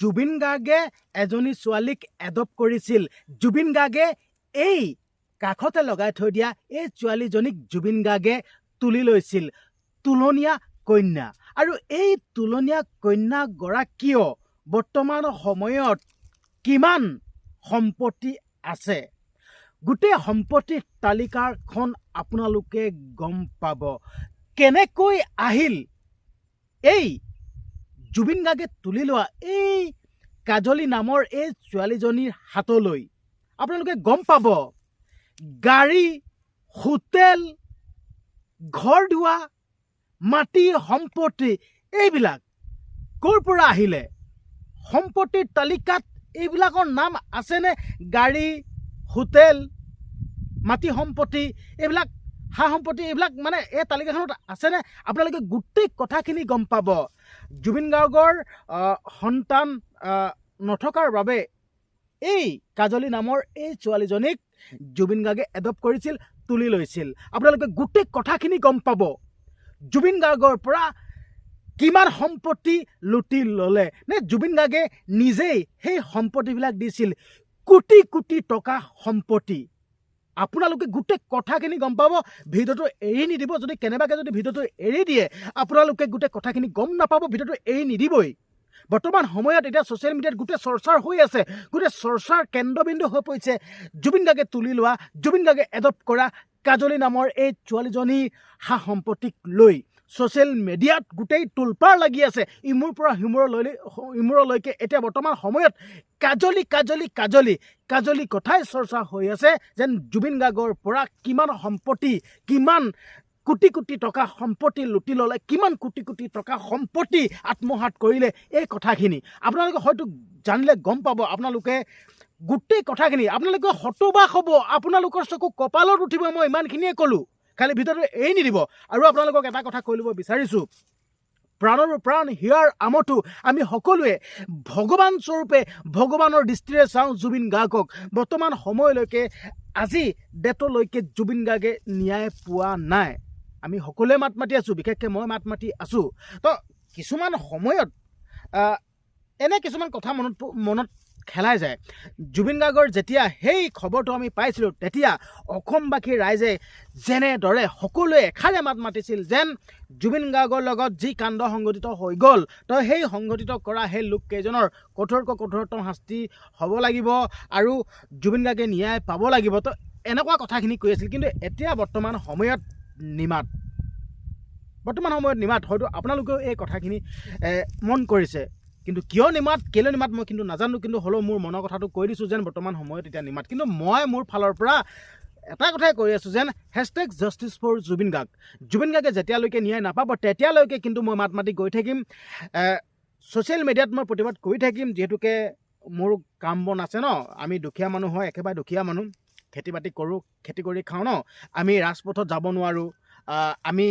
জুবিন গাৰ্গে এজনী ছোৱালীক এডপ্ট কৰিছিল। জুবিন গাৰ্গে এই কাষতে লগাই থৈ দিয়া এই ছোৱালীজনীক জুবিন গাৰ্গে তুলি লৈছিল তুলনীয়া কন্যা। আৰু এই তুলনীয়া কন্যাগৰাকীয় বৰ্তমান সময়ত কিমান সম্পত্তি আছে, গোটেই সম্পত্তিৰ তালিকাখন আপোনালোকে গম পাব। কেনেকৈ আহিল এই জুবিন গাৰ্গে তুলি লোৱা এই কাজলী নামৰ এই ছোৱালীজনীৰ হাতলৈ, আপোনালোকে গম পাব। গাড়ী, হোটেল, ঘৰ দুৱাৰ, মাটি সম্পত্তি এইবিলাক ক'ৰ পৰা আহিলে? সম্পত্তিৰ তালিকাত এইবিলাকৰ নাম আছেনে? গাড়ী, হোটেল, মাটি সম্পত্তি, এইবিলাক সা সম্পত্তি, এইবিলাক মানে এই তালিকাখনত আছেনে? আপোনালোকে গোটেই কথাখিনি গম পাব। জুবিন গাৰ্গৰ সন্তান নথকাৰ বাবে এই কাজলী নামৰ এই ছোৱালীজনীক জুবিন গাৰ্গে এডপ্ট কৰিছিল, তুলি লৈছিল। আপোনালোকে গোটেই কথাখিনি গম পাব। জুবিন গাৰ্গৰ পৰা কিমান সম্পত্তি লুটি ল'লে, নে জুবিন গাৰ্গে নিজেই সেই সম্পত্তিবিলাক দিছিল? কোটি কোটি টকা সম্পত্তি। আপোনালোকে গোটেই কথাখিনি গম পাব। ভিডিঅ'টো এৰি নিদিব। যদি কেনেবাকৈ যদি ভিডিঅ'টো এৰি দিয়ে, আপোনালোকে গোটেই কথাখিনি গম নাপাব। ভিডিঅ'টো এৰি নিদিবই। বৰ্তমান সময়ত এতিয়া ছ'চিয়েল মিডিয়াত গোটেই চৰ্চাৰ হৈ আছে, গোটেই চৰ্চাৰ কেন্দ্ৰবিন্দু হৈ পৰিছে জুবিন গাৰ্গে তুলি লোৱা, জুবিন গাৰ্গে এডপ্ট কৰা কাজলী নামৰ এই ছোৱালীজনীৰ সা সম্পত্তিক লৈ ছ'চিয়েল মিডিয়াত গোটেই তোলপাৰ লাগি আছে। ইমূৰ পৰা ইমূৰলৈকে এতিয়া বৰ্তমান সময়ত কাজলী কাজলী কাজলী কাজলী কথাই চৰ্চা হৈ আছে, যেন জুবিন গাৰ্গৰ পৰা কিমান সম্পত্তি, কিমান কোটি কোটি টকা সম্পত্তি লুটি ল'লে, কিমান কোটি কোটি টকা সম্পত্তি আত্মসাৎ কৰিলে, এই কথাখিনি আপোনালোকে হয়তো জানিলে গম পাব। আপোনালোকে গোটেই কথাখিনি আপোনালোকে হতবাক হ'ব, আপোনালোকৰ চকু কপালত উঠিব। মই ইমানখিনিয়ে ক'লোঁ, খালি ভিডিঅ'টো এৰি নিদিব। আৰু আপোনালোকক এটা কথা কৈ ল'ব বিচাৰিছোঁ, প্ৰাণৰ প্ৰাণ হিয়াৰ আমঠু আমি সকলোৱে ভগৱান স্বৰূপে ভগৱানৰ দৃষ্টিৰে চাওঁ জুবিন গাৰ্গক। বৰ্তমান সময়লৈকে আজি ডেটলৈকে জুবিন গাৰ্গে ন্যায় পোৱা নাই। আমি সকলোৱে মাত মাতি আছোঁ, বিশেষকৈ মই মাত মাতি আছোঁ। তো কিছুমান সময়ত এনে কিছুমান কথা মনত খেলাই যায়। জুবিন গাৰ্গৰ যেতিয়া সেই খবৰটো আমি পাইছিলোঁ, তেতিয়া অসমবাসীৰ ৰাইজে যেনেদৰে সকলোৱে এষাৰে মাত মাতিছিল, যেন জুবিন গাৰ্গৰ লগত যি কাণ্ড সংঘটিত হৈ গ'ল, তো সেই সংঘটিত কৰা সেই লোককেইজনৰ কঠোৰতম শাস্তি হ'ব লাগিব আৰু জুবিন গাৰ্গে ন্যায় পাব লাগিব। তো এনেকুৱা কথাখিনি কৈ আছিল। কিন্তু এতিয়া বৰ্তমান সময়ত নিমাত হয়তো আপোনালোকেও এই কথাখিনি মন কৰিছে। কিন্তু কিয় নিমাত, কেলৈ নিমাত মই কিন্তু নাজানো। কিন্তু হ'লেও মোৰ মনৰ কথাটো কৈ দিছোঁ, যেন বৰ্তমান সময়ত এতিয়া নিমাত। কিন্তু মই মোৰ ফালৰ পৰা এটা কথাই কৈ আছোঁ, যেন #জাষ্টিছ ফৰ জুবিন গাৰ্গ। জুবিন গাৰ্গে যেতিয়ালৈকে ন্যায় নাপাব, তেতিয়ালৈকে কিন্তু মই মাত মাতি গৈ থাকিম। ছ'চিয়েল মিডিয়াত মই প্ৰতিবাদ কৰি থাকিম, যিহেতুকে মোৰ কাম বন আছে ন। আমি দুখীয়া মানুহ হয়, একেবাৰে দুখীয়া মানুহ, খেতি বাতি কৰোঁ, খেতি কৰি খাওঁ ন। আমি ৰাজপথত যাব নোৱাৰোঁ। আমি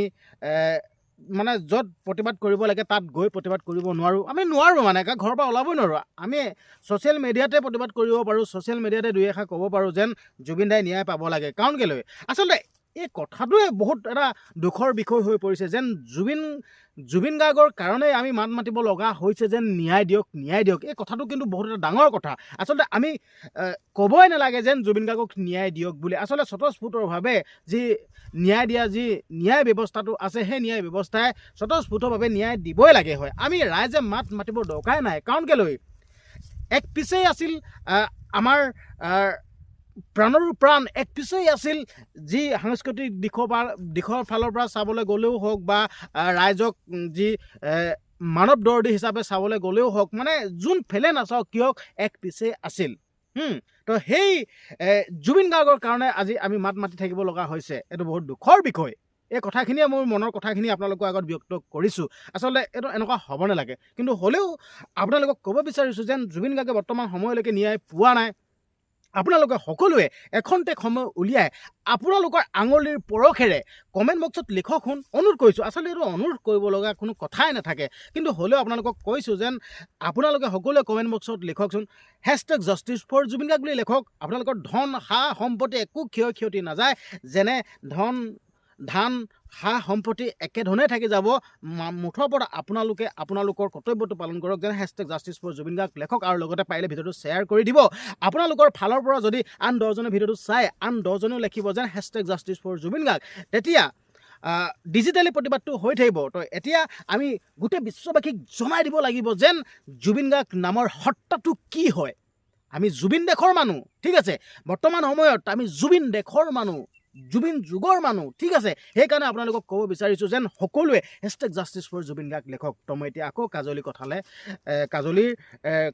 মানে য'ত প্ৰতিবাদ কৰিব লাগে তাত গৈ প্ৰতিবাদ কৰিব নোৱাৰোঁ। আমি নোৱাৰোঁ মানে ঘৰৰ পৰা ওলাবই নোৱাৰোঁ। আমি ছ'চিয়েল মিডিয়াতে প্ৰতিবাদ কৰিব পাৰোঁ, ছ'চিয়েল মিডিয়াতে দুই এষাৰ ক'ব পাৰোঁ, যেন জুবিন দাই ন্যায় পাব লাগে। কাৰণ কেলৈ আচলতে এই কথাটোৱে বহুত এটা দুখৰ বিষয় হৈ পৰিছে, যেন জুবিন গাৰ্গৰ কাৰণেই আমি মাত মাতিব লগা হৈছে, যেন ন্যায় দিয়ক, ন্যায় দিয়ক। এই কথাটো কিন্তু বহুত এটা ডাঙৰ কথা। আচলতে আমি ক'বই নালাগে যেন জুবিন গাৰ্গক ন্যায় দিয়ক বুলি। আচলতে স্বতঃস্ফূৰ্তভাৱে যি ন্যায় দিয়া যি ন্যায় ব্যৱস্থাটো আছে, সেই ন্যায় ব্যৱস্থাই স্বতঃস্ফূৰ্তভাৱে ন্যায় দিবই লাগে হয়। আমি ৰাইজে মাত মাতিব দৰকাৰ নাই। কাৰণ কেলৈ এক পিছেই আছিল আমাৰ প্ৰাণৰ প্ৰাণ, এক পিছেই আছিল যি সাংস্কৃতিক দিশৰ ফালৰ পৰা চাবলৈ গ'লেও হওক, বা ৰাইজক যি মানৱ দৰ্দী হিচাপে চাবলৈ গ'লেও হওক, মানে যোন ফেলে নাচাওক কিয় এক পিছেই আছিল। তো সেই জুবিন গাৰ্গৰ কাৰণে আজি আমি মাত মাতি থাকিব লগা হৈছে। এইটো বহুত দুখৰ বিষয়। এই কথাখিনিয়ে মোৰ মনৰ কথাখিনি আপোনালোকৰ আগত ব্যক্ত কৰিছোঁ। আচলতে এইটো এনেকুৱা হ'ব নালাগে। কিন্তু হ'লেও আপোনালোকক ক'ব বিচাৰিছোঁ, যেন জুবিন গাৰ্গে বৰ্তমান সময়লৈকে ন্যায় পোৱা নাই। আপোনালোকে সকলোৱে এখন্তেক সময় উলিয়াই আপোনালোকৰ আঙুলিৰ পৰশেৰে কমেণ্ট বক্সত লিখক। অনুৰোধ কৰিছোঁ। আচলতে এইটো অনুৰোধ কৰিব লগা কোনো কথাই নাথাকে। কিন্তু হ'লেও আপোনালোকক কৈছোঁ, যেন আপোনালোকে সকলোৱে কমেণ্ট বক্সত লিখকচোন, #জাষ্টিছ ফৰ জুবিন গাৰ্গ বুলি লিখক। আপোনালোকৰ ধন সা সম্পত্তি একো ক্ষয়ক্ষতি নাযায়। যেনে ধান, সা সম্পত্তি একেধৰণে থাকি যাব মুঠৰ পৰা আপোনালোকে আপোনালোকৰ কৰ্তব্যটো পালন কৰক যেন #JusticeForJubin Garg লেখক আৰু লগতে পাৰিলে ভিডিঅ'টো শ্বেয়াৰ কৰি দিব আপোনালোকৰ ফালৰ পৰা যদি আন 10জনে ভিডিঅ'টো চাই আন 10জনেও লিখিব যেন #JusticeForJubin Garg তেতিয়া ডিজিটেলি প্ৰতিবাদটো হৈ থাকিব তো এতিয়া আমি গোটেই বিশ্ববাসীক জনাই দিব লাগিব যেন জুবিন গাৰ্গ নামৰ হত্যাটো কি হয় আমি জুবিন দেশৰ মানুহ ঠিক আছে বৰ্তমান সময়ত আমি জুবিন দেশৰ মানুহ জুবিন যুগৰ মানুহ ঠিক আছে সেইকাৰণে আপোনালোকক ক'ব বিচাৰিছোঁ যেন সকলোৱে #JusticeForJubin Garg লেখক তো মই এতিয়া আকৌ কাজলী কথালৈ কাজলীৰ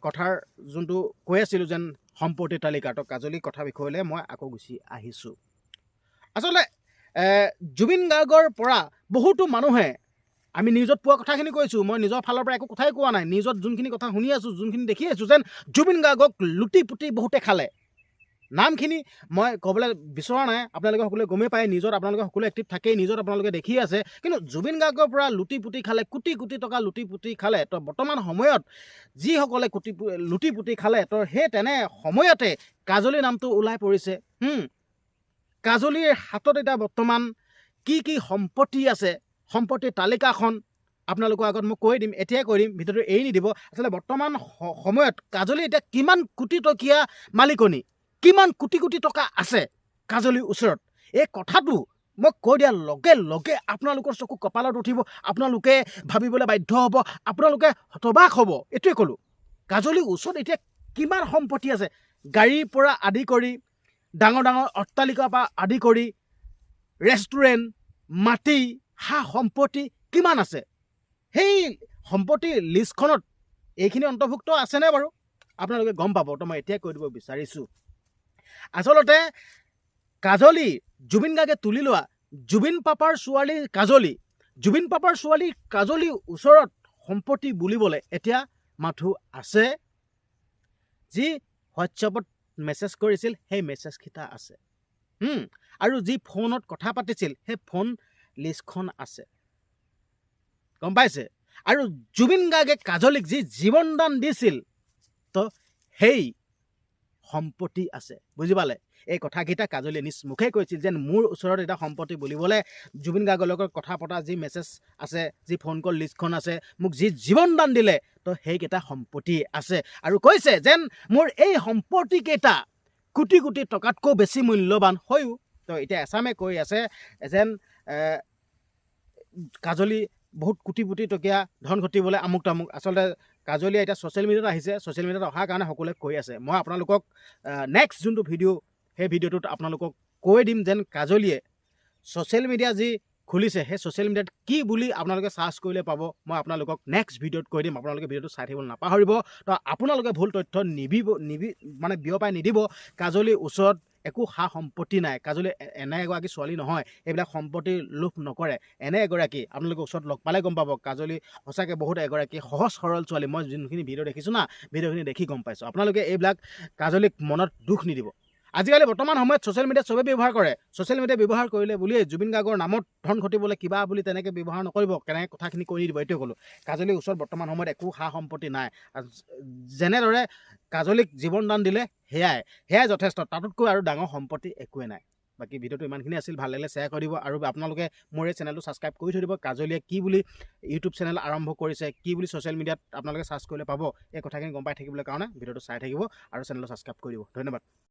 কথাৰ যোনটো কৈ আছিলোঁ যেন সম্পত্তিৰ তালিকা তো কাজলী কথা বিষয়লৈ মই আকৌ গুচি আহিছোঁ আচলতে জুবিন গাৰ্গৰ পৰা বহুতো মানুহে আমি নিউজত পোৱা কথাখিনি কৈছোঁ মই নিজৰ ফালৰ পৰা একো কথাই কোৱা নাই নিউজত যোনখিনি কথা শুনি আছোঁ যোনখিনি দেখি আছোঁ যেন জুবিন গাৰ্গক লুটি পুটি বহুতে খালে নামখিনি মই ক'বলৈ বিচৰা নাই আপোনালোকে সকলোৱে গমেই পায় নিউজত আপোনালোকে সকলোৱে এক্টিভ থাকেই নিউজত আপোনালোকে দেখি আছে কিন্তু জুবিন গাৰ্গৰ পৰা লুটি পুটি খালে কোটি কোটি টকা লুটি পুটি খালে তো বৰ্তমান সময়ত যিসকলে লুটি পুটি খালে তো সেই তেনে সময়তে কাজলী নামটো ওলাই পৰিছে কাজলীৰ হাতত এতিয়া বৰ্তমান কি কি সম্পত্তি আছে সম্পত্তিৰ তালিকাখন আপোনালোকৰ আগত মই কৈ দিম এতিয়াই কৈ দিম ভিডিঅ'টো এৰি নিদিব আচলতে বৰ্তমান সময়ত কাজলী এতিয়া কিমান কোটি টকীয়া মালিকনী কিমান কোটি কোটি টকা আছে কাজলীৰ ওচৰত এই কথাটো মই কৈ দিয়াৰ লগে লগে আপোনালোকৰ চকু কপালত উঠিব আপোনালোকে ভাবিবলৈ বাধ্য হ'ব আপোনালোকে হতবাক হ'ব এইটোৱে ক'লোঁ কাজলীৰ ওচৰত এতিয়া কিমান সম্পত্তি আছে গাড়ীৰ পৰা আদি কৰি ডাঙৰ ডাঙৰ অট্টালিকাৰ পৰা আদি কৰি ৰেষ্টুৰেণ্ট মাটি সা সম্পত্তি কিমান আছে সেই সম্পত্তিৰ লিষ্টখনত এইখিনি অন্তৰ্ভুক্ত আছেনে বাৰু আপোনালোকে গম পাব তো মই এতিয়াই কৈ দিব বিচাৰিছোঁ আচলতে কাজলী জুবিন গাৰ্গে তুলি লোৱা জুবিন পাপাৰ ছোৱালী কাজলীৰ ওচৰত সম্পত্তি বুলিবলৈ এতিয়া মাথো আছে যি হোৱাটছএপত মেছেজ কৰিছিল সেই মেছেজকেইটা আছে আৰু যি ফোনত কথা পাতিছিল সেই ফোন লিষ্টখন আছে গম পাইছে আৰু জুবিন গাৰ্গে কাজলীক যি জীৱনদান দিছিল তো সেই সম্পত্তি আছে বুজি পালে এই কথাকেইটা কাজলীয়ে নিজ মুখে কৈছিল যেন মোৰ ওচৰত এটা সম্পত্তি বুলিবলৈ জুবিন গাৰ্গৰ লগত কথা পতা যি মেছেজ আছে যি ফোন কল লিষ্টখন আছে মোক যি জীৱনদান দিলে তো সেইকেইটা সম্পত্তি আছে আৰু কৈছে যেন মোৰ এই সম্পত্তিকেইটা কোটি কোটি টকাতকৈ বেছি মূল্যৱান হয়ো তো এতিয়া এছামে কৈ আছে যেন কাজলী বহুত কোটি কোটি টকীয়া ধন ঘটিবলৈ আমুক তামুক আচলতে কাজলীয়ে এতিয়া ছ'চিয়েল মিডিয়াত আহিছে ছ'চিয়েল মিডিয়াত অহাৰ কাৰণে সকলোৱে কৈ আছে মই আপোনালোকক নেক্সট যোনটো ভিডিঅ' সেই ভিডিঅ'টোত আপোনালোকক কৈ দিম যেন কাজলীয়ে ছ'চিয়েল মিডিয়া যি খুলিছে সেই ছ'চিয়েল মিডিয়াত কি বুলি আপোনালোকে চাৰ্চ কৰিলে পাব মই আপোনালোকক নেক্সট ভিডিঅ'ত কৈ দিম আপোনালোকে ভিডিঅ'টো চাই থাকিবলৈ নাপাহৰিব তো আপোনালোকে ভুল তথ্য মানে বিয়পাই নিদিব কাজলীৰ ওচৰত একো সা সম্পত্তি নাই কাজলী এনে এগৰাকী ছোৱালী নহয় এইবিলাক সম্পত্তিৰ লোভ নকৰে এনে এগৰাকী আপোনালোকে ওচৰত লগ পালে গম পাব কাজলী সঁচাকৈ বহুত এগৰাকী সহজ সৰল ছোৱালী মই যোনখিনি ভিডিঅ' দেখিছোঁ না ভিডিঅ'খিনি দেখি গম পাইছোঁ আপোনালোকে এইবিলাক কাজলীক মনত দুখ নিদিব আজিকালি বৰ্তমান সময়ত ছ'চিয়েল মিডিয়াত চবেই ব্যৱহাৰ কৰে ছ'চিয়েল মিডিয়া ব্যৱহাৰ কৰিলে বুলিয়ে জুবিন গাৰ্গৰ নামত ধন ঘটিবলৈ কিবা বুলি তেনেকৈ ব্যৱহাৰ নকৰিব কেনেকৈ কথাখিনি কৈ দিব এইটোৱে ক'লোঁ কাজলীৰ ওচৰত বৰ্তমান সময়ত একো সা সম্পত্তি নাই যেনেদৰে কাজলীক জীৱনদান দিলে সেয়াই যথেষ্ট তাতোতকৈ আৰু ডাঙৰ সম্পত্তি একোৱে নাই বাকী ভিডিঅ'টো ইমানখিনি আছিল ভাল লাগিলে শ্বেয়াৰ কৰি দিব আৰু আপোনালোকে মোৰ এই চেনেলটো ছাবস্ক্ৰাইব কৰি থৈ দিব কাজলীয়ে কি বুলি ইউটিউব চেনেল আৰম্ভ কৰিছে কি বুলি ছ'চিয়েল মিডিয়াত আপোনালোকে চাৰ্চ কৰিলে পাব এই কথাখিনি গম পাই থাকিবলৈ কাৰণে ভিডিঅ'টো চাই থাকিব আৰু চেনেলটো ছাবস্ক্ৰাইব কৰি দিব ধন্যবাদ